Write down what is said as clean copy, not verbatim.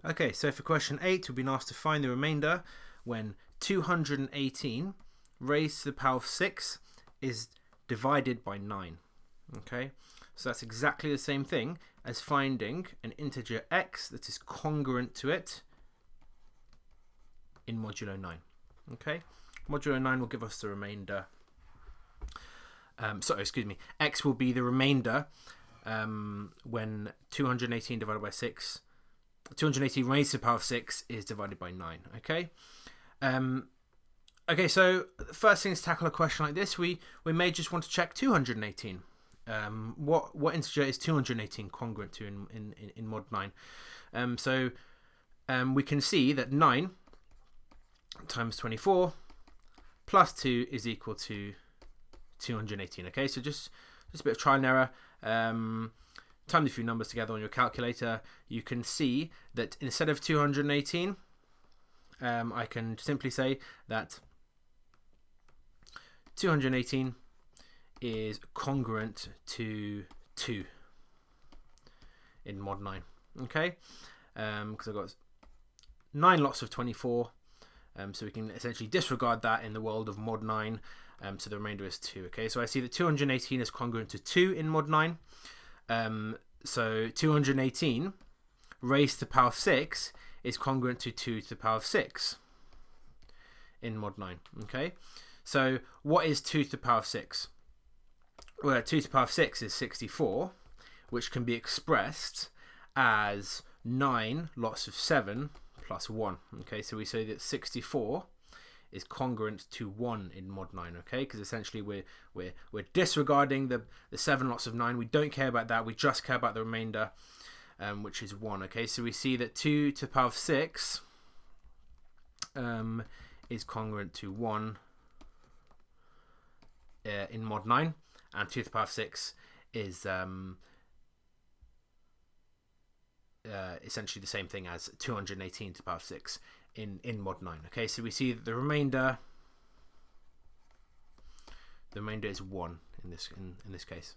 Okay, so for question 8, we've been asked to find the remainder when 218 raised to the power of 6 is divided by 9. Okay, so that's exactly the same thing as finding an integer x that is congruent to it in modulo 9. Okay, modulo 9 will give us the remainder. X will be the remainder when 218 divided by 6, 218 raised to the power of 6 is divided by 9. Okay. Okay, so the first thing is to tackle a question like this. We may just want to check 218. What integer is 218 congruent to in mod 9? So we can see that 9 times 24 plus 2 is equal to 218. Okay, so just a bit of trial and error. Time the few numbers together on your calculator. You can see that instead of 218, I can simply say that 218 is congruent to 2 in mod 9. Okay, because I've got 9 lots of 24, so we can essentially disregard that in the world of mod 9. So the remainder is 2. Okay, so I see that 218 is congruent to 2 in mod 9. So 218 raised to the power of 6 is congruent to 2 to the power of 6 in mod 9. Okay, so what is 2 to the power of 6? Well, 2 to the power of 6 is 64, which can be expressed as 9 lots of 7 plus 1. Okay, so we say that 64 is congruent to 1 in mod 9. Okay, because essentially we're disregarding the 7 lots of 9. We don't care about that. We just care about the remainder, which is 1. Okay, so we see that 2 to the power of 6 is congruent to 1 in mod 9, and 2 to the power of 6 is essentially the same thing as 218 to the power of 6 in mod 9. Okay, so we see that the remainder is 1 in this case.